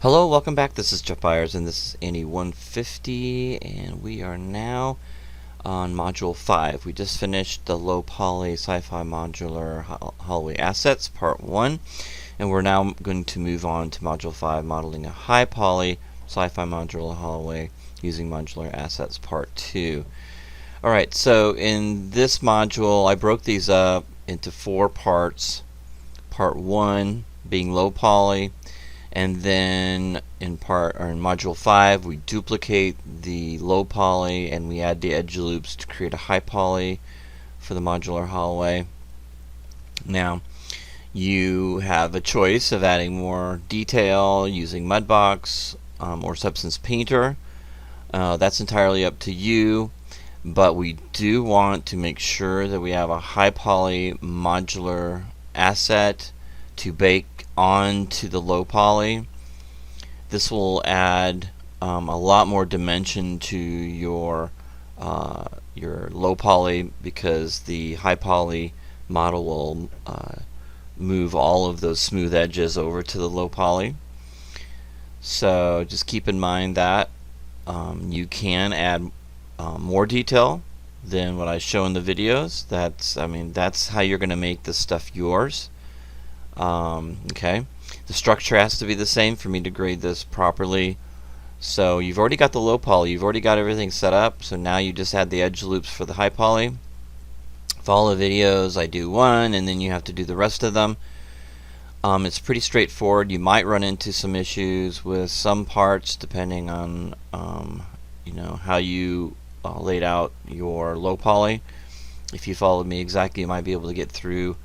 Hello, welcome back. This is Jeff Byers, and this is Annie 150, and we are now on Module 5. We just finished the Low Poly Sci-Fi Modular Hallway Assets, Part 1, and we're now going to move on to Module 5, Modeling a High Poly Sci-Fi Modular Hallway using Modular Assets, Part 2. Alright, so in this module, I broke these up into 4 parts. Part 1 being low poly, and then in module 5 we duplicate the low poly and we add the edge loops to create a high poly for the modular hallway. Now you have a choice of adding more detail using Mudbox or Substance Painter. That's entirely up to you, but we do want to make sure that we have a high poly modular asset to bake onto the low poly. This will add a lot more dimension to your low poly, because the high poly model will move all of those smooth edges over to the low poly. So just keep in mind that you can add more detail than what I show in the videos. That's how you're going to make this stuff yours. Okay, the structure has to be the same for me to grade this properly. So you've already got the low poly, you've already got everything set up, so now you just add the edge loops for the high poly. Follow the videos, I do one and then you have to do the rest of them. It's pretty straightforward. You might run into some issues with some parts depending on how you laid out your low poly. If you followed me exactly, you might be able to get through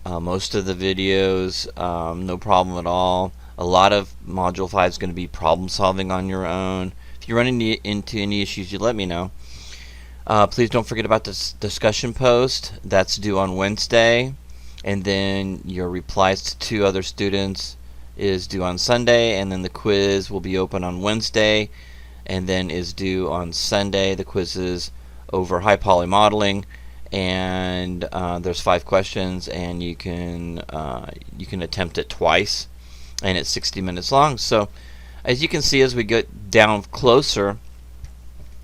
most of the videos, no problem at all. A lot of Module 5 is going to be problem solving on your own. If you run into any issues, you let me know. Please don't forget about this discussion post. That's due on Wednesday, and then your replies to 2 other students is due on Sunday, and then the quiz will be open on Wednesday and then is due on Sunday. The quiz is over high poly modeling, and there's 5 questions, and you can attempt it twice, and it's 60 minutes long. So as you can see, as we get down closer,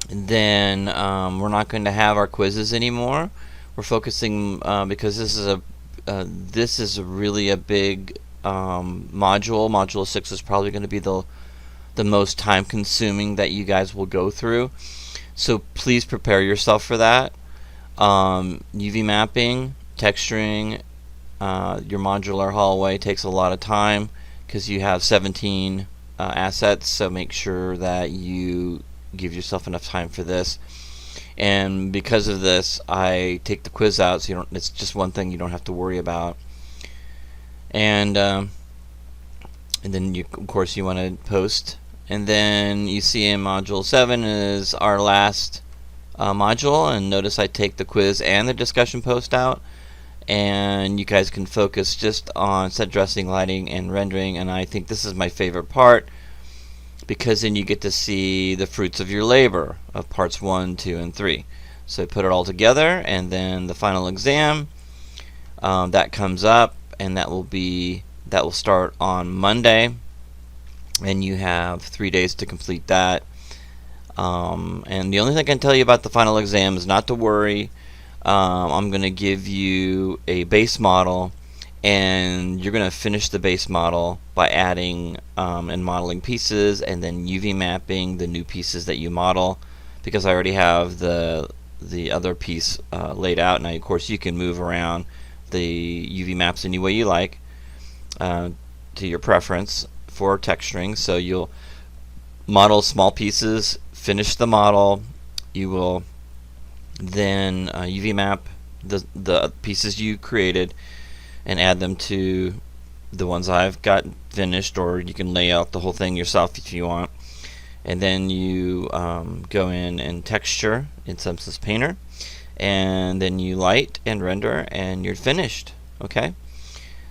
then we're not going to have our quizzes anymore. We're focusing because this is really a big module. Module 6 is probably going to be the most time consuming that you guys will go through. So please prepare yourself for that. UV mapping, texturing, your modular hallway takes a lot of time because you have 17 assets, so make sure that you give yourself enough time for this. And because of this, I take the quiz out, so it's just one thing you don't have to worry about. And then of course you want to post. And then you see in module 7 is our last module, and notice I take the quiz and the discussion post out, and you guys can focus just on set dressing, lighting, and rendering. And I think this is my favorite part, because then you get to see the fruits of your labor of parts 1, 2, and 3. So put it all together, and then the final exam that comes up, and that will start on Monday, and you have 3 days to complete that. And the only thing I can tell you about the final exam is not to worry. I'm going to give you a base model, and you're going to finish the base model by adding and modeling pieces, and then UV mapping the new pieces that you model, because I already have the other piece laid out. Now of course you can move around the UV maps any way you like to your preference for texturing. So you'll model small pieces, finish the model, you will then UV map the pieces you created and add them to the ones I've got finished, or you can lay out the whole thing yourself if you want. And then you go in and texture in Substance Painter, and then you light and render, and you're finished. Okay,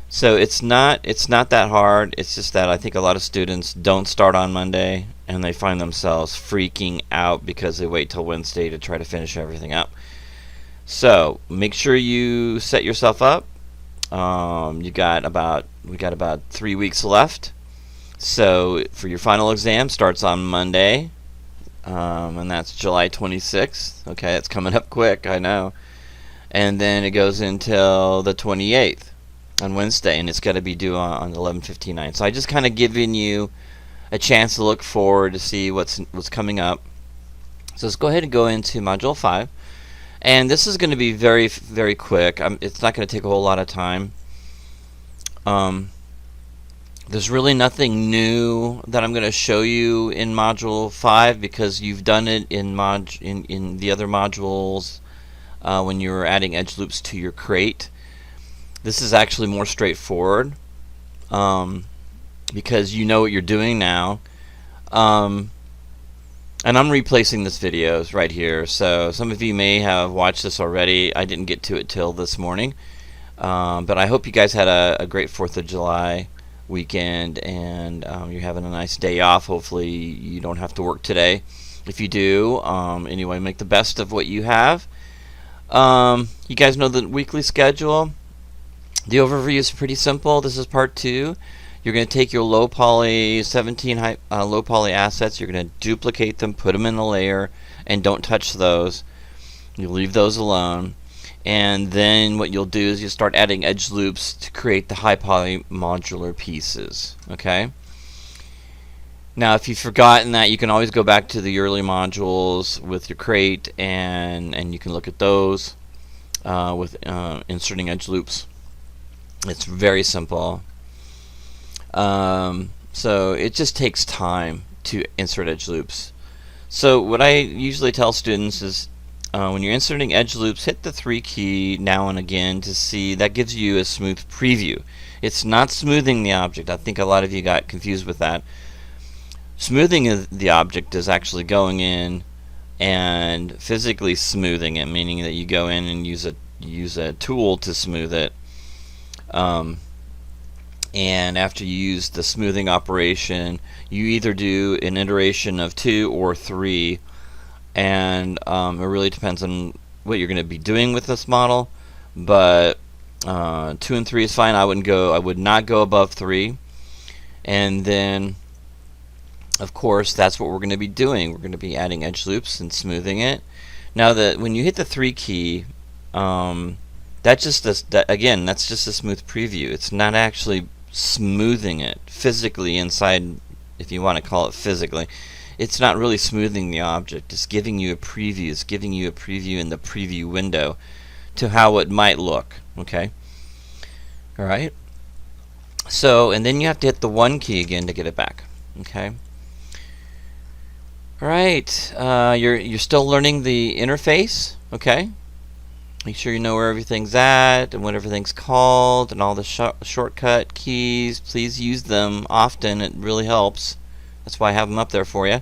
so it's not that hard. It's just that I think a lot of students don't start on Monday, and they find themselves freaking out because they wait till Wednesday to try to finish everything up. So make sure you set yourself up. We got about 3 weeks left. So for your final exam starts on Monday, and that's July 26th. Okay, it's coming up quick, I know. And then it goes until the 28th on Wednesday, and it's got to be due on 11/59. So I just kind of giving you a chance to look forward to see what's coming up. So let's go ahead and go into Module 5. And this is going to be very, very quick. It's not going to take a whole lot of time. There's really nothing new that I'm going to show you in Module 5 because you've done it in the other modules when you were adding edge loops to your crate. This is actually more straightforward because you know what you're doing now. And I'm replacing this video right here, so some of you may have watched this already. I didn't get to it till this morning, but I hope you guys had a great 4th of July weekend, and you're having a nice day off. Hopefully you don't have to work today. If you do, anyway, make the best of what you have. You guys know the weekly schedule. The overview is pretty simple. This is part 2. You're going to take your low poly 17 low poly assets. You're going to duplicate them, put them in a layer, and don't touch those. You leave those alone. And then what you'll do is you'll start adding edge loops to create the high poly modular pieces. Okay. Now, if you've forgotten that, you can always go back to the early modules with your crate, and you can look at those with inserting edge loops. It's very simple. So it just takes time to insert edge loops. So what I usually tell students is when you're inserting edge loops, hit the 3 key now and again to see. That gives you a smooth preview. It's not smoothing the object. I think a lot of you got confused with that. Smoothing the object is actually going in and physically smoothing it, meaning that you go in and use a tool to smooth it. And after you use the smoothing operation, you either do an iteration of 2 or 3, and it really depends on what you're going to be doing with this model. But 2 and 3 is fine. I would not go above 3. And then, of course, that's what we're going to be doing. We're going to be adding edge loops and smoothing it. Now, when you hit the 3 key, that's just a smooth preview. It's not actually smoothing it physically inside, if you want to call it physically. It's not really smoothing the object. It's giving you a preview. It's giving you a preview in the preview window to how it might look. Okay. All right. So, and then you have to hit the 1 key again to get it back. Okay. All right. You're still learning the interface. Okay. Make sure you know where everything's at and what everything's called and all the shortcut keys. Please use them often. It really helps. That's why I have them up there for you.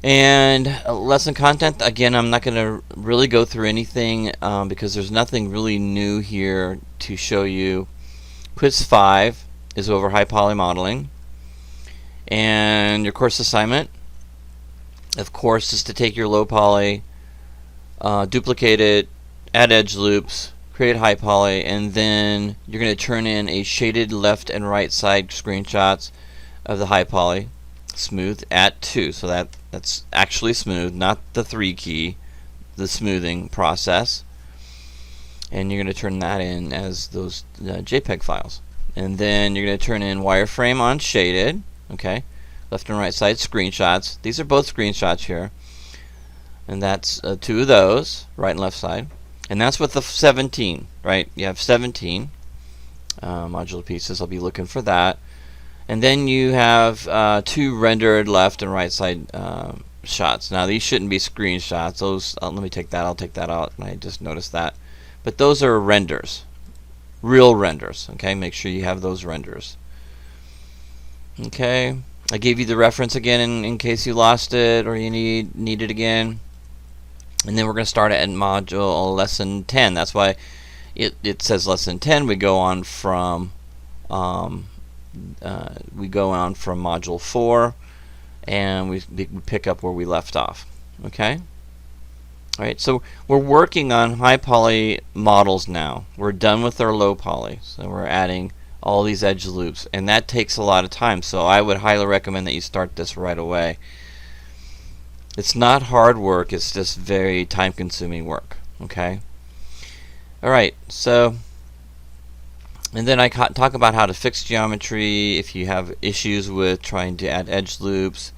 And lesson content, again, I'm not going to really go through anything because there's nothing really new here to show you. Quiz 5 is over high poly modeling. And your course assignment, of course, is to take your low poly, duplicate it, add edge loops, create high poly, and then you're going to turn in a shaded left and right side screenshots of the high poly, smooth at 2. So that's actually smooth, not the 3 key, the smoothing process. And you're going to turn that in as those JPEG files. And then you're going to turn in wireframe on shaded, okay, left and right side screenshots. These are both screenshots here. And that's 2 of those, right and left side. And that's with the 17, right? You have 17 modular pieces. I'll be looking for that. And then you have 2 rendered left and right side shots. Now these shouldn't be screenshots. Those, let me take that. I'll take that out. I just noticed that. But those are renders, real renders. Okay, make sure you have those renders. Okay, I gave you the reference again in case you lost it or you need it again. And then we're going to start at module lesson 10. That's why it says lesson 10. We go on from module 4, and we pick up where we left off. Okay. All right. So we're working on high poly models now. We're done with our low poly. So we're adding all these edge loops, and that takes a lot of time. So I would highly recommend that you start this right away. It's not hard work, it's just very time consuming work. Okay? Alright, so and then I talk about how to fix geometry if you have issues with trying to add edge loops.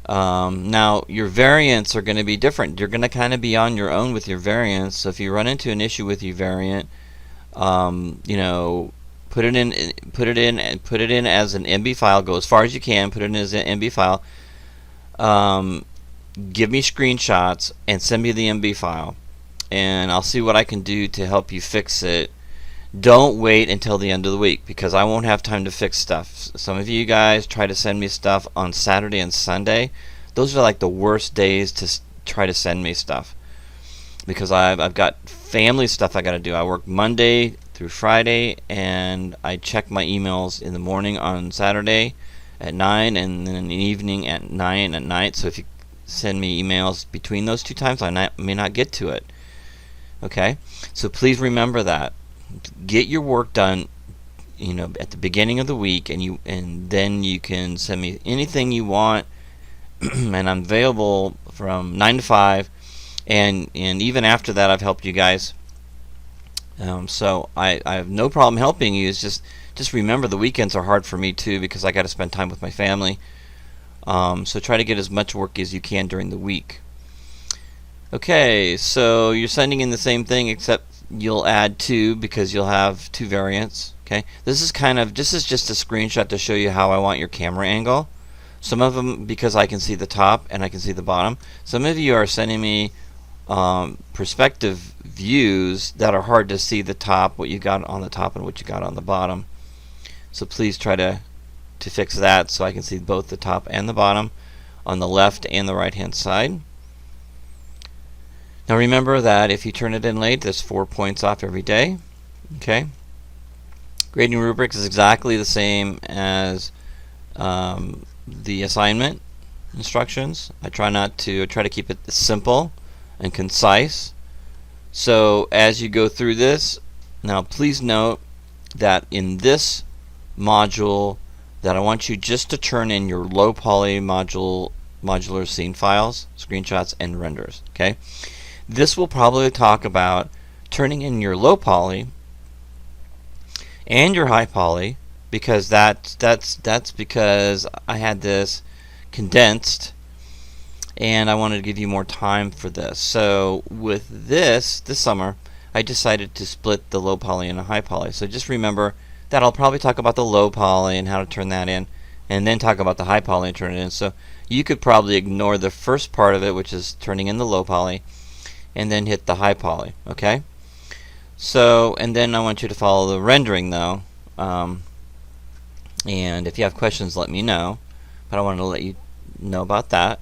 Now your variants are going to be different. You're going to kind of be on your own with your variants. So if you run into an issue with your variant, you know, put it in as an MB file. Go as far as you can. Put it in as an MB file. Give me screenshots and send me the MB file, and I'll see what I can do to help you fix it. Don't wait until the end of the week, because I won't have time to fix stuff. Some of you guys try to send me stuff on Saturday and Sunday. Those are like the worst days to try to send me stuff, because I've got family stuff I got to do. I work Monday through Friday, and I check my emails in the morning on Saturday at 9, and then in the evening at 9 at night. So if you send me emails between those two times, I may not get to it. Okay? So please remember that. Get your work done, you know, at the beginning of the week, and then you can send me anything you want. And I'm available from 9 to 5, and even after that I've helped you guys. So I have no problem helping you. It's just remember the weekends are hard for me too, because I got to spend time with my family. So try to get as much work as you can during the week. Okay, so you're sending in the same thing, except you'll add 2 because you'll have 2 variants. Okay, this is just a screenshot to show you how I want your camera angle. Some of them because I can see the top and I can see the bottom. Some of you are sending me perspective views that are hard to see the top, what you got on the top and what you got on the bottom. So please try to fix that so I can see both the top and the bottom on the left and the right hand side. Now remember that if you turn it in late, there's 4 points off every day. Okay. Grading rubrics is exactly the same as the assignment instructions. I try to keep it simple and concise. So as you go through this, now please note that in this module that I want you just to turn in your low poly modular scene files, screenshots, and renders. Okay. This will probably talk about turning in your low poly and your high poly, because that's because I had this condensed and I wanted to give you more time for this. So with this summer I decided to split the low poly and the high poly. So just remember that I'll probably talk about the low poly and how to turn that in, and then talk about the high poly and turn it in. So you could probably ignore the first part of it, which is turning in the low poly, and then hit the high poly. Okay? So, and then I want you to follow the rendering though. And if you have questions, let me know. But I wanted to let you know about that.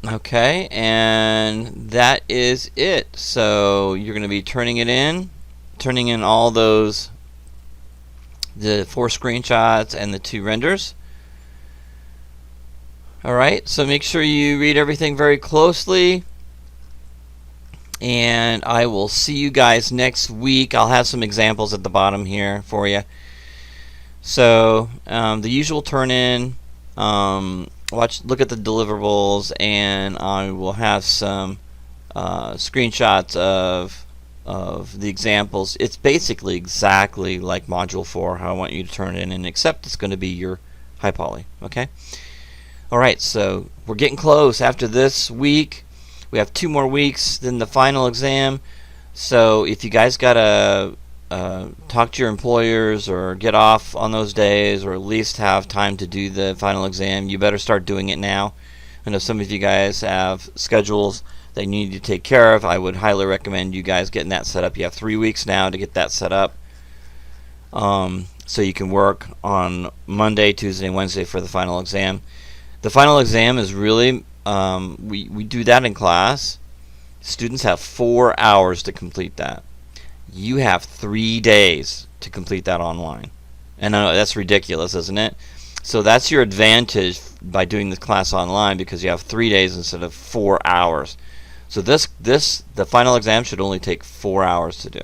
Okay, and that is it. So you're going to be turning in all those, the 4 screenshots and the 2 renders. Alright, so make sure you read everything very closely, and I will see you guys next week. I'll have some examples at the bottom here for you. So the usual turn in, look at the deliverables, and I will have some screenshots of the examples. It's basically exactly like Module 4, how I want you to turn it in, except it's going to be your high poly. Okay? Alright, so we're getting close. After this week, we have 2 more weeks, then the final exam. So if you guys got to talk to your employers or get off on those days, or at least have time to do the final exam, you better start doing it now. I know some of you guys have schedules that you need to take care of. I would highly recommend you guys getting that set up. You have 3 weeks now to get that set up, so you can work on Monday, Tuesday, and Wednesday for the final exam. The final exam is really, we do that in class. Students have 4 hours to complete that. You have 3 days to complete that online. And I know that's ridiculous, isn't it? So that's your advantage by doing this class online, because you have 3 days instead of 4 hours. So the final exam should only take 4 hours to do.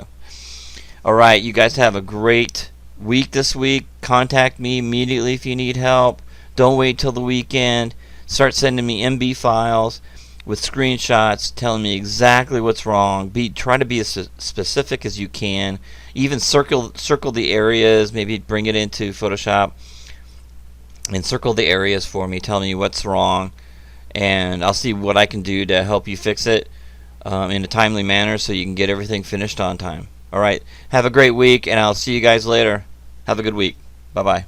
Alright, you guys have a great week this week. Contact me immediately if you need help. Don't wait till the weekend. Start sending me MB files with screenshots telling me exactly what's wrong. Try to be as specific as you can. Even circle the areas. Maybe bring it into Photoshop and circle the areas for me. Tell me what's wrong, and I'll see what I can do to help you fix it in a timely manner so you can get everything finished on time. Alright, have a great week, and I'll see you guys later. Have a good week. Bye-bye.